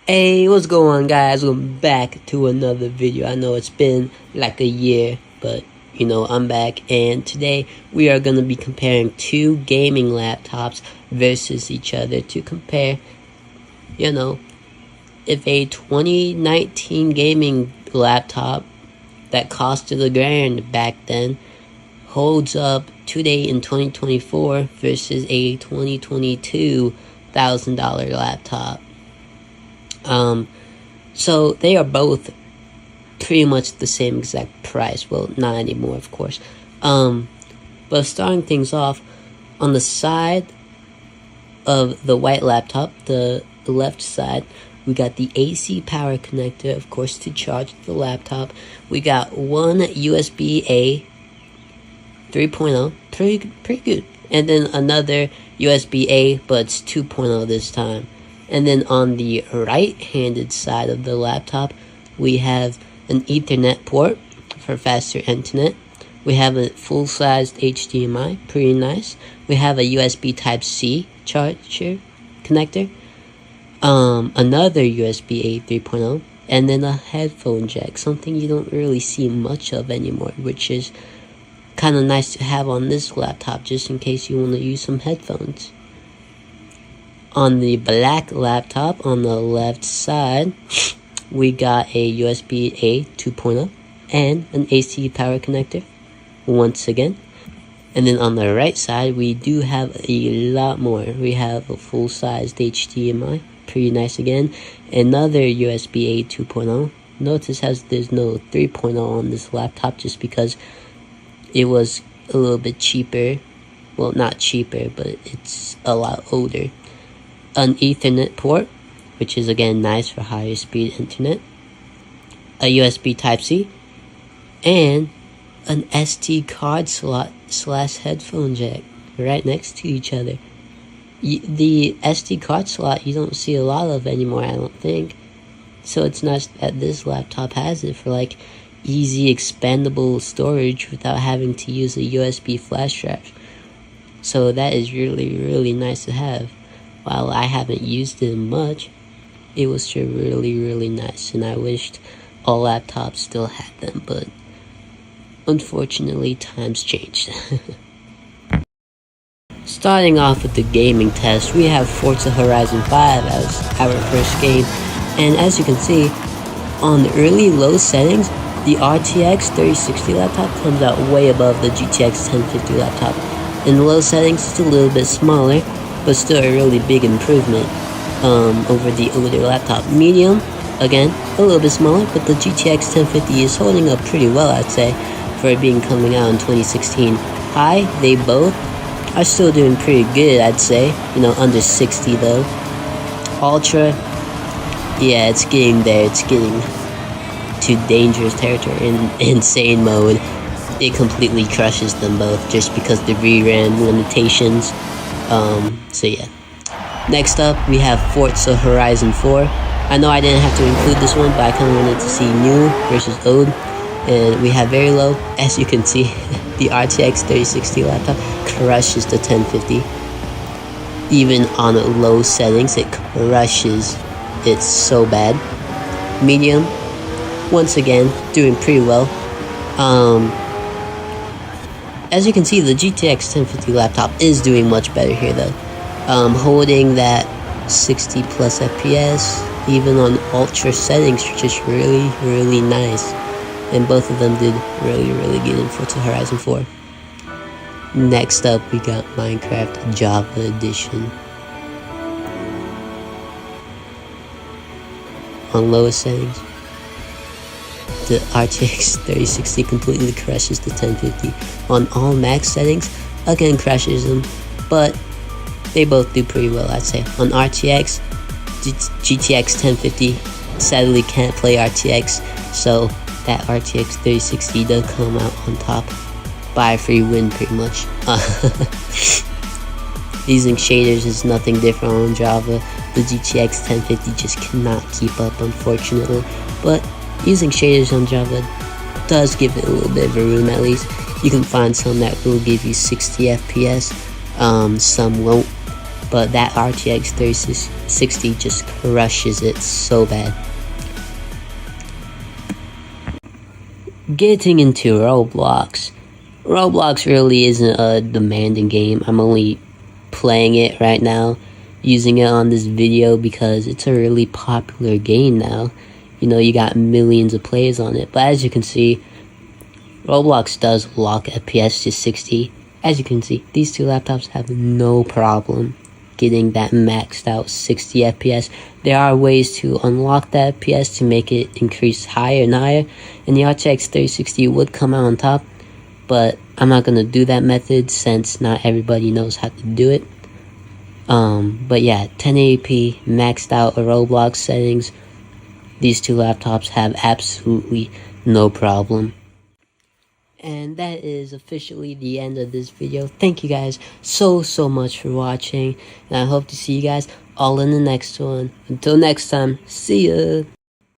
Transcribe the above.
Hey, what's going on, guys? Welcome back to another video. I know it's been like a year, but I'm back, and today we are going to be comparing two gaming laptops versus each other to compare, if a 2019 gaming laptop that costed $1,000 back then holds up today in 2024 versus a 2022 $1,000 laptop. So they are both pretty much the same exact price. Well, not anymore, of course. But starting things off, on the side of the white laptop, the left side, we got the AC power connector, of course, to charge the laptop. We got one USB-A 3.0, pretty good. And then another USB-A, but it's 2.0 this time. And then on the right-handed side of the laptop, we have an Ethernet port for faster internet. We have a full-sized HDMI, pretty nice. We have a USB Type-C charger connector. Another USB-A 3.0, and then a headphone jack, something you don't really see much of anymore, which is kind of nice to have on this laptop just in case you want to use some headphones. On the black laptop, on the left side, we got a USB-A 2.0 and an AC power connector, once again. And then on the right side, we do have a lot more. We have a full-sized HDMI, pretty nice again. Another USB-A 2.0. Notice there's no 3.0 on this laptop just because it was a little bit cheaper. Well, not cheaper, but it's a lot older. An Ethernet port, which is again nice for higher speed internet, a USB Type-C, and an SD card slot / headphone jack right next to each other. The SD card slot you don't see a lot of anymore, I don't think. So it's nice that this laptop has it for like easy expandable storage without having to use a USB flash drive. So that is really nice to have. While I haven't used it much, it was sure really nice, and I wished all laptops still had them, but unfortunately times changed. Starting off with the gaming test, we have Forza Horizon 5 as our first game, and as you can see, on the early low settings, the RTX 3060 laptop comes out way above the GTX 1050 laptop. In the low settings, it's a little bit smaller, but still a really big improvement over the older laptop. Medium, again, a little bit smaller, but the GTX 1050 is holding up pretty well, I'd say, for it being coming out in 2016. High, they both are still doing pretty good, I'd say, under 60 though. Ultra, yeah, it's getting there, it's getting to dangerous territory. In insane mode, it completely crushes them both just because the VRAM limitations. So yeah. Next up, we have Forza Horizon 4. I know I didn't have to include this one, but I kind of wanted to see new versus old. And we have very low. As you can see, the RTX 3060 laptop crushes the 1050. Even on low settings, it crushes. It's so bad. Medium, once again, doing pretty well. As you can see, the GTX 1050 laptop is doing much better here though. Holding that 60 plus FPS, even on ultra settings, which is really nice. And both of them did really good in Forza Horizon 4. Next up, we got Minecraft Java Edition. On lowest settings, the RTX 3060 completely crushes the 1050. On all max settings, again crashes them, but they both do pretty well, I'd say. On RTX, GTX 1050 sadly can't play RTX, so that RTX 3060 does come out on top by a free win, pretty much. Using shaders is nothing different on Java. The GTX 1050 just cannot keep up, unfortunately, but using shaders on Java does give it a little bit of a room at least. You can find some that will give you 60 FPS, some won't, but that RTX 3060 just crushes it so bad. Getting into Roblox. Roblox really isn't a demanding game. I'm only playing it right now, using it on this video because it's a really popular game now. You know, you got millions of players on it. But as you can see, Roblox does lock FPS to 60. As you can see, these two laptops have no problem getting that maxed out 60 FPS. There are ways to unlock that FPS to make it increase higher and higher, and the RTX 3060 would come out on top, but I'm not going to do that method since not everybody knows how to do it. But yeah, 1080p maxed out Roblox settings, these two laptops have absolutely no problem. And that is officially the end of this video. Thank you guys so much for watching, and I hope to see you guys all in the next one. Until next time, see ya!